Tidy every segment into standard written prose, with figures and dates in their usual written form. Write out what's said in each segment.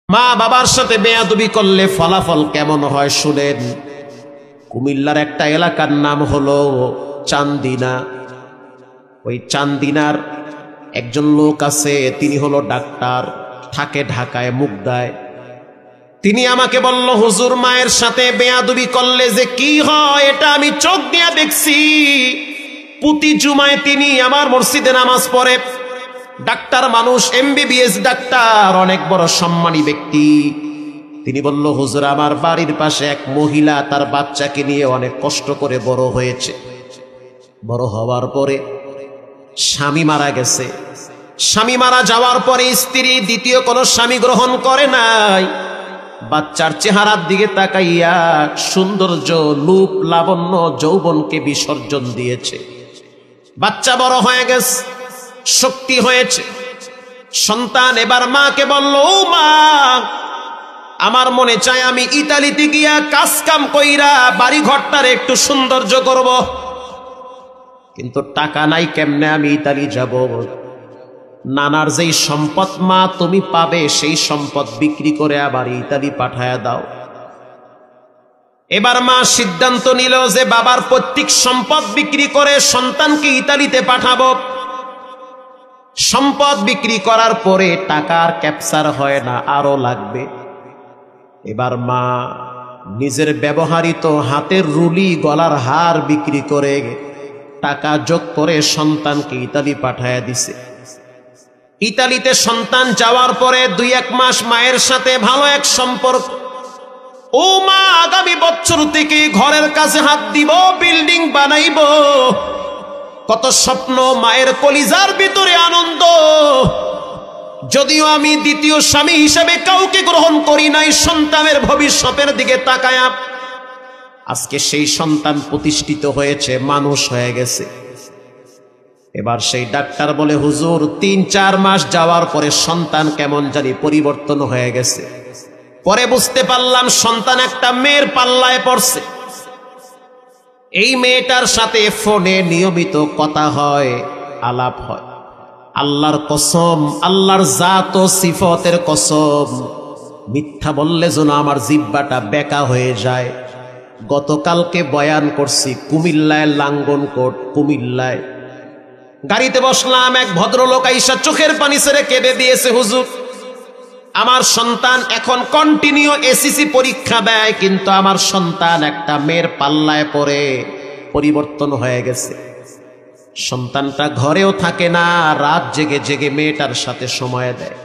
মা বাবার সাথে বেয়াদবি করলে ফলাফল কেমন হয় শুনেন। কুমিল্লার একটা এলাকার নাম হলো চান্দিনা। ওই চান্দিনার একজন লোক আছে, তিনি হলো ডাক্তার, থাকে ঢাকায় মুগদায়। তিনি আমাকে বলল, হুজুর মায়ের সাথে বেয়াদবি করলে যে কি হয় এটা আমি চোখ দিয়ে দেখছি। প্রতি জুমায় তিনি আমার মসজিদে নামাজ পড়ে। ডাক্তার মানুষ, MBBS ডাক্তার, অনেক বড় সম্মানী ব্যক্তি। তিনি বলল, হুজুর আমার বাড়ির পাশে এক মহিলা তার বাচ্চাকে নিয়ে অনেক কষ্ট করে বড় হয়েছে। বড় হওয়ার পরে স্বামী মারা গেছে। স্বামী মারা যাওয়ার পরে স্ত্রী দ্বিতীয় কোনো স্বামী গ্রহণ করে নাই। বাচ্চার চেহারার দিকে তাকাইয়া সৌন্দর্য, রূপ, লাবণ্য, যৌবনকে বিসর্জন দিয়েছে। বাচ্চা বড় হয়ে গেছে, শক্তি হয়েছে। সন্তান এবার মাকে বলল, ও মা, আমার মনে চায় আমি ইতালিতে গিয়া কাজ কাম কইরা বাড়ি ঘরটার একটু সৌন্দর্য করব, কিন্তু টাকা নাই, কেমনে আমি ইতালি যাব? নানার যেই সম্পদ মা তুমি পাবে সেই সম্পদ বিক্রি করে আবার ইতালি পাঠায়া দাও। এবার মা সিদ্ধান্ত নিল যে বাবার পৈতৃক সম্পদ বিক্রি করে সন্তানকে ইতালিতে পাঠাবো। সম্পদ বিক্রি করার পরে টাকার ক্যাপচার হয় না, আরো লাগবে। এবার মা নিজের ব্যবহৃত হাতের রুলি, গলার হার বিক্রি করে টাকা যোগ করে সন্তানকে ইতালি পাঠায়া দিছে। ইতালিতে সন্তান যাওয়ার পরে 2-1 মাস মায়ের সাথে ভালো এক সম্পর্ক। ও মা, আগামী বছর থেকে ঘরের কাছে হাত দিব, বিল্ডিং বানাইব। কত স্বপ্ন, মায়ের কলিজার ভিতরে আনন্দ। যদিও আমি দ্বিতীয় স্বামী হিসেবে কাউকে গ্রহণ করি নাই, সন্তানের ভবিষ্যতের দিকে তাকায়া আজকে সেই সন্তান প্রতিষ্ঠিত হয়েছে, মানুষ হয়ে গেছে। এবার সেই ডাক্তার বলে, হুজুর 3-4 মাস যাওয়ার পরে সন্তান কেমন জানি পরিবর্তন হয়ে গেছে। পরে বুঝতে পারলাম সন্তান একটা মেয়ের পাল্লায় পড়ছে। এই মেয়েটার সাথে ফোনে নিয়মিত কথা হয়, আলাপ হয়। আল্লাহর কসম, আল্লাহর জাত ও সিফতের কসম, মিথ্যা বললে যেন আমার জিহ্বাটা বেঁকা হয়ে যায়। গতকালকে বয়ান করছি কুমিল্লায়, লাঙ্গনকোট কুমিল্লায়। গাড়িতে বসলাম, এক ভদ্রলোক আইসা চোখের পানি ছেড়ে কেঁদে দিয়েছে, হুজুর আমার সন্তান এখন কন্টিনিউ SSC পরীক্ষা দেয়, কিন্তু আমার সন্তান একটা মেয়ের পাল্লায় পড়ে পরিবর্তন হয়ে গেছে। সন্তানটা ঘরেও থাকে না, রাত জেগে জেগে মেয়েটার সাথে সময় দেয়।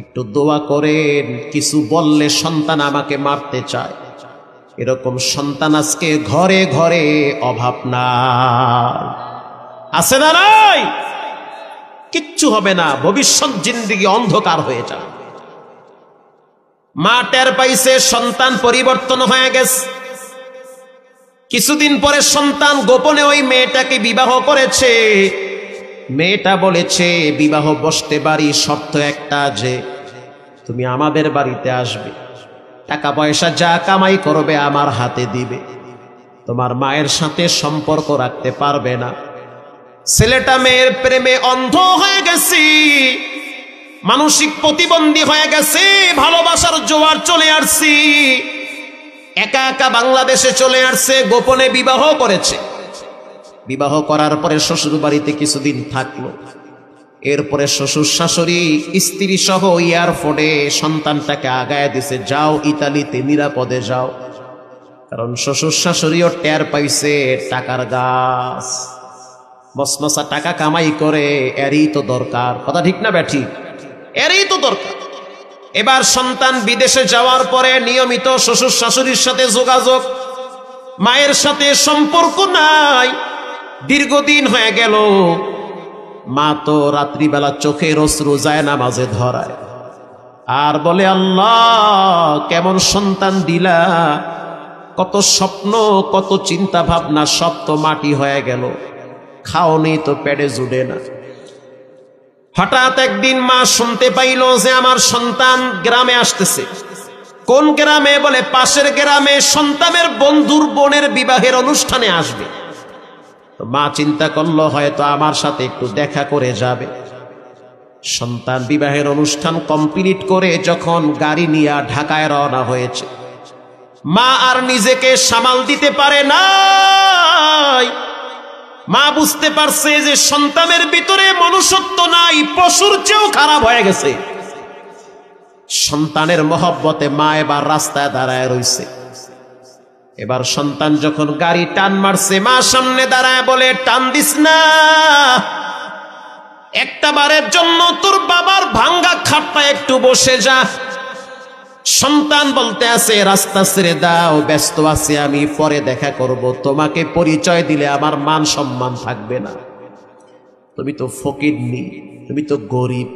একটু দোয়া করেন, কিছু বললে সন্তান আমাকে মারতে চায়। এরকম সন্তান আজকে ঘরে ঘরে অভাব না, আছে না নাই? কিচ্ছু হবে না, ভবিষ্যৎ জিন্দেগি অন্ধকার হয়ে যাবে। মা টের পাইছে সন্তান পরিবর্তন হয়ে গেছে। কিছুদিন পরে সন্তান গোপনে ওই মেয়েটাকে বিবাহ করেছে। মেয়েটা বলেছে, বিবাহ বসতে পারি, শর্ত একটা, যে তুমি আমাদের বাড়িতে আসবে, টাকা পয়সা যা কামাই করবে আমার হাতে দিবে, তোমার মায়ের সাথে সম্পর্ক রাখতে পারবে না। ছেলেটা মেয়ের প্রেমে অন্ধ হয়ে গেছে, মানসিক প্রতিবন্ধী হয়ে গেছে, ভালোবাসার জোয়ার চলে আসছি, একা একা বাংলাদেশে চলে আসছে, গোপনে বিবাহ করেছে। বিবাহ করার পরে শ্বশুর বাড়িতে কিছুদিন থাকলো। এরপরে শ্বশুর শাশুড়ি স্ত্রী সহ এয়ারপোর্টে সন্তানটাকে আগায় দিছে, যাও ইতালিতে নিরাপদে যাও। কারণ শ্বশুর শাশুড়িও টের পাইছে টাকার গাছ, মসমসা টাকা কামাই করে, এরই তো দরকার। কথা ঠিক না ব্যাঠি? এরই তো দরকার। এবার সন্তান বিদেশে যাওয়ার পরে নিয়মিত শ্বশুর শাশুড়ির সাথে যোগাযোগ, মায়ের সাথে সম্পর্ক নাই। দীর্ঘদিন হয়ে গেল। মা তো রাত্রিবেলা চোখের অশ্রু যায় নামাজে ধরায়, আর বলে, আল্লাহ কেমন সন্তান দিলা, কত স্বপ্ন, কত চিন্তা ভাবনা, সব তো মাটি হয়ে গেল, খাওনি তো পেটে জুড়ে না। হঠাৎ একদিন মা শুনতে পাইল যে আমার সন্তান গ্রামে আসতেছে। কোন গ্রামে? বলে পাশের গ্রামে সন্তানের বন্ধুর বোনের বিবাহের অনুষ্ঠানে আসবে। মা চিন্তা করলো হয়তো আমার সাথে একটু দেখা করে যাবে। সন্তান বিবাহের অনুষ্ঠান কমপ্লিট করে যখন গাড়ি নিয়ে ঢাকায় রওনা হয়েছে, মা আর নিজেকে সামাল দিতে পারে নাই। মা বুঝতে পারছে যে সন্তানের ভিতরে মনুষ্যত্ব নাই, পশুর চেয়েও খারাপ হয়ে গেছে। সন্তানের মহব্বতে মা এবার রাস্তায় দাঁড়ায় রইছে। এবার সন্তান যখন গাড়ি টান মারছে, মা সামনে দাঁড়ায় বলে, টান দিস না, একটা বারের জন্য তোর বাবার ভাঙ্গা খাটটা একটু বসে যা। সন্তান বলতে আছে, রাস্তা ছেড়ে দাও, ব্যস্ত আছি আমি, পরে দেখা করব। তোমাকে পরিচয় দিলে আমার মান সম্মান থাকবে না। তুমি তো ফকিরনি, তুমি তো গরিব।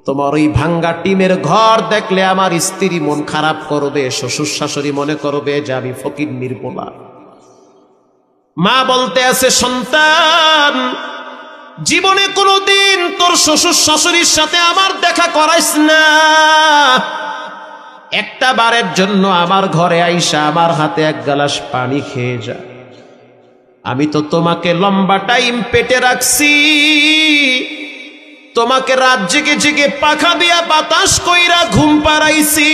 তোমার ওই ভাঙ্গা টিমের ঘর দেখলে আমার স্ত্রী মন খারাপ করবে, শ্বশুর শাশুড়ি মনে করবে যে আমি ফকিরনির পোলা। মা বলতে আছে, সন্তান, জীবনে কোনোদিন তোর শ্বশুর শাশুড়ির সাথে আমার দেখা করাইস না। একটা বারের জন্য আমার ঘরে আইসা আমার হাতে এক গ্লাস পানি খেয়ে যা। আমি তো তোমাকে লম্বা টাইম পেটে রাখছি, তোমাকে রাত জেগে জেগে পাখা দিয়া বাতাস কইরা ঘুম পাড়াইছি,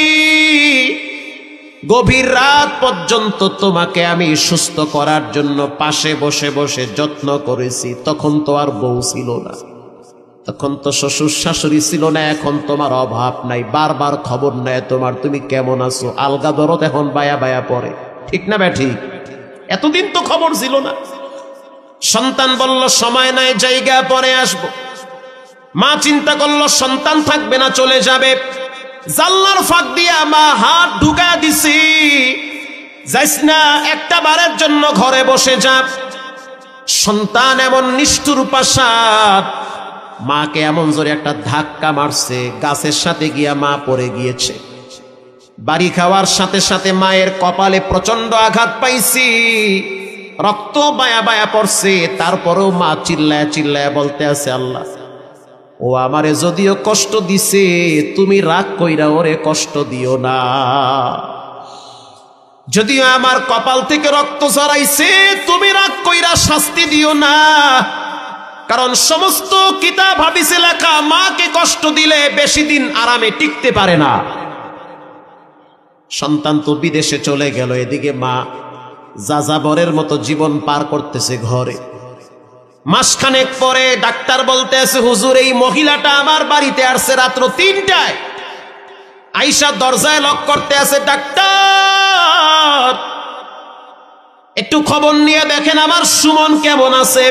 গভীর রাত পর্যন্ত তোমাকে আমি সুস্থ করার জন্য পাশে বসে বসে যত্ন করেছি। তখন তো আর বউ ছিল না, তখন তো শ্বশুর শাশুড়ি ছিল না, এখন তোমার অভাব নাই। বারবার খবর নেয় তোমার, তুমি কেমন আছো। আলগা দরদ এখন বায়া বায়া পড়ে, ঠিক না ব্যাঠি? এতদিন তো খবর ছিল না। সন্তান বলল, সময় নাই, জায়গা পরে আসবো। মা চিন্তা করলো সন্তান থাকবে না, চলে যাবে। জানলার ফাঁক দিয়া মা হাত ঢুকা দিছি, যাইস না, একটা বারের জন্য ঘরে বসে যা। সন্তান এমন নিষ্ঠুর পাশাদ, মাকে এমন জোরে একটা ধাক্কা মারছে, গাছের সাথে গিয়া মা পড়ে গিয়েছে। বাড়ি খাওয়ার সাথে সাথে মায়ের কপালে প্রচন্ড আঘাত পাইছি, রক্ত বায়া বায়া পড়ছে। তারপরেও মা চিল্লায় চিল্লায় বলতে আছে, আল্লাহ, ও আমারে যদিও কষ্ট দিছে, তুমি রাগ কইরা ওরে কষ্ট দিও না। যদিও আমার কপাল থেকে রক্ত ঝরাইছে, তুমি রাগ কইরা শাস্তি দিও না। কারণ সমস্ত কিতাব হাদিসে লেখা, মাকে কষ্ট দিলে বেশি দিন আরামে টিকতে পারে না। সন্তান তো বিদেশে চলে গেল, এদিকে মা যাযাবরের মতো জীবন পার করতেছে ঘরে। মাসখানেক পরে ডাক্তার বলতে আছে, হুজুর, এই মহিলাটা আমার বাড়িতে আসছে রাত্র ৩টায়, আইসা দরজায় লক করতে আছে। ডাক্তার, একটু খবর নিয়ে দেখেন আমার সুমন কেমন আছে।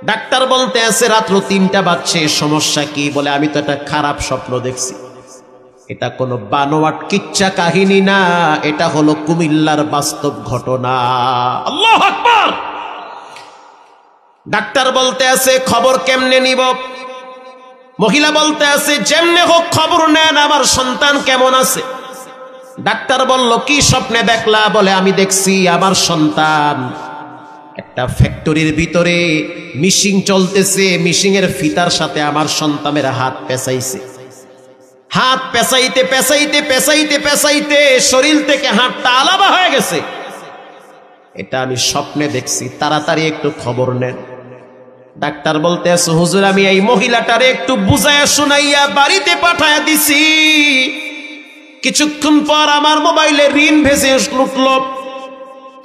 ডাক্তার বলতে আছে, রাত্র ৩টা বাজছে, সমস্যা কি? বলে, আমি তো একটা খারাপ স্বপ্ন দেখছি। এটা কোনো বানোয়াট কিচ্ছা কাহিনী না, এটা হলো কুমিল্লার বাস্তব ঘটনা। আল্লাহু আকবার। ডাক্তার বলতে আছে, খবর কেমনে নিব? মহিলা বলতে আছে, যেমনে হোক খবর নেন, আমার সন্তান কেমন আছে। ডাক্তার বলল, কি স্বপ্নে দেখলা? বলে, আমি দেখছি আমার সন্তান একটা ফ্যাক্টরির ভিতরে মিশিং চলতেছে, মিশিং এর ফিতার সাথে আমার সন্তানের হাত পেঁচাইছে। হাত পেঁচাইতে পেঁচাইতে পেঁচাইতে পেঁচাইতে শরীর থেকে হাতটা আলাদা হয়ে গেছে। এটা আমি স্বপ্নে দেখছি, তাড়াতাড়ি একটু খবর নেন। ডাক্তার বলতে আছে, হুজুর, আমি এই মহিলাটারে একটু বুঝাইয়া শুনাইয়া বাড়িতে পাঠাইয়া দিছি। কিছুক্ষণ পর আমার মোবাইলে ঋণ ভেসে উঠল।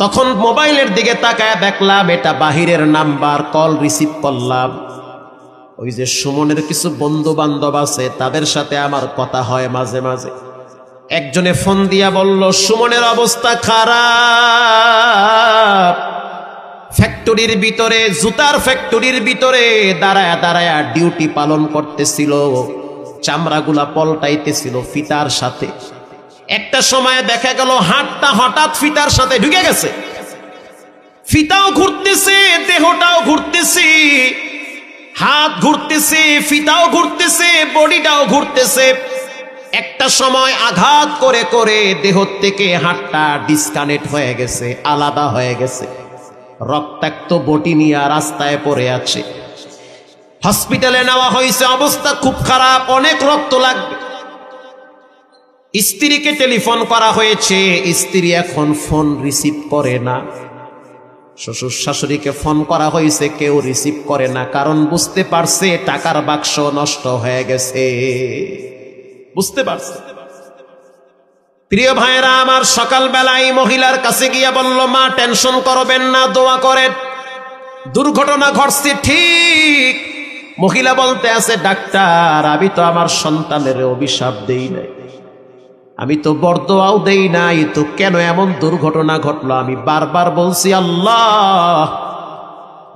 তখন মোবাইলের দিকে তাকায় দেখলাম এটা বাহিরের নাম্বার। কল রিসিভ করলাম। ওই যে সুমনের কিছু বন্ধু বান্ধব আছে, তাদের সাথে আমার কথা হয় মাঝে মাঝে। একজনে ফোন দিয়া বলল, সুমনের অবস্থা খারাপ, ফ্যাক্টরির ভিতরে, জুতার ফ্যাক্টরির ভিতরে দাঁড়ায়া দাঁড়ায়া ডিউটি পালন করতেছিল, চামড়াগুলা পল্টাইতেছিল ফিতার সাথে। একটা সময় দেখা গেল হাতটা হঠাৎ ফিতার সাথে ঢুকে গেছে, ফিতাও ঘুরতেছে, দেহটাও ঘুরতেছে, হাত ঘুরতেছে, ফিতাও ঘুরতেছে, বডিটাও ঘুরতেছে। একটা সময় আঘাত করে করে দেহ থেকে হাতটা ডিসকানেক্ট হয়ে গেছে, আলাদা হয়ে গেছে। রক্তাক্ত বটি নিয়ে রাস্তায় পড়ে আছে। হসপিটালে নেওয়া হয়েছে, অবস্থা খুব খারাপ, অনেক রক্ত লাগবে। স্ত্রীকে টেলিফোন করা হয়েছে, স্ত্রী এখন ফোন রিসিভ করে না। শ্বশুর শাশুড়িকে ফোন করা হয়েছে, কেউ রিসিভ করে না, কারণ বুঝতে পারছে টাকার বাক্স নষ্ট হয়ে গেছে। বুঝতে পারছে। প্রিয় ভাইরা আমার, সকালবেলায় মহিলার কাছে গিয়া বলল, মা টেনশন করবেন না, দোয়া করেন, দুর্ঘটনা ঘটছে ঠিক। মহিলা বলতে আছে, ডাক্তার আমি তো আমার সন্তানের অভিশাপ দেই নাই, আমি তো বরদোয়াও দেই নাই, তো কেন এমন দুর্ঘটনা ঘটলো? আমি বারবার বলছি, আল্লাহ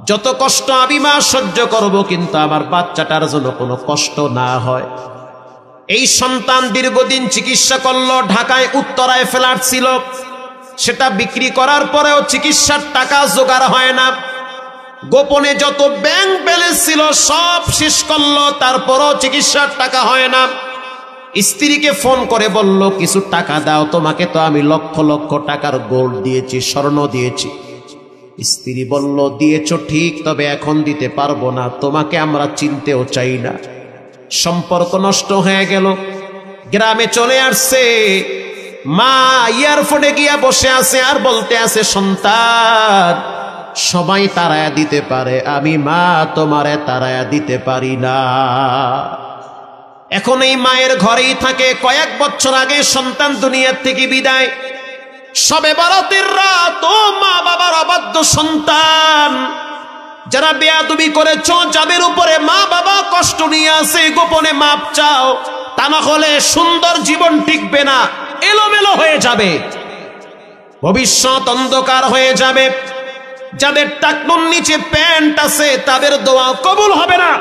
যত কষ্ট আমি মা সহ্য করব, কিন্তু আমার বাচ্চাটার জন্য কোনো কষ্ট না হয়। এই সন্তান দীর্ঘদিন চিকিৎসা করলো, ঢাকায় উত্তরায় ফ্ল্যাট ছিল, সেটা বিক্রি করার পরেও চিকিৎসার টাকা জোগাড় হয় না। গোপনে যত ব্যাংক ব্যালেন্স ছিল সব শেষ করলো, তারপরও চিকিৎসার টাকা হয় না। স্ত্রীকে ফোন করে বলল, কিছু টাকা দাও, তোমাকে তো আমি লক্ষ লক্ষ টাকার গোল্ড দিয়েছি, স্বর্ণ দিয়েছি। স্ত্রী বলল, দিয়েছ ঠিক, তবে এখন দিতে পারবো না, তোমাকে আমরা চিনতেও চাই না। সম্পর্ক নষ্ট হয়ে গেল। গ্রামে চলে আসছে, মা এয়ারপোর্টে গিয়া বসে আছে আর বলতে আছে, সন্তান সবাই তাড়ায়া দিতে পারে, আমি মা তোমারে তাড়ায়া দিতে পারি না। এখন এই মায়ের ঘরেই থাকে। কয়েক বছর আগে সন্তান দুনিয়ার থেকে বিদায়। শবে বরাতের রাত, ও মা বাবার অবাধ্য সন্তান, যারা বেয়াদবি করেছ, যাদের উপরে মা বাবা কষ্ট নিয়ে আসে, গোপনে মাপ চাও, তা না হলে সুন্দর জীবন টিকবে না, এলোমেলো হয়ে যাবে, ভবিষ্যৎ অন্ধকার হয়ে যাবে। যাদের টাকনুর নিচে প্যান্ট আছে তাদের দোয়া কবুল হবে না।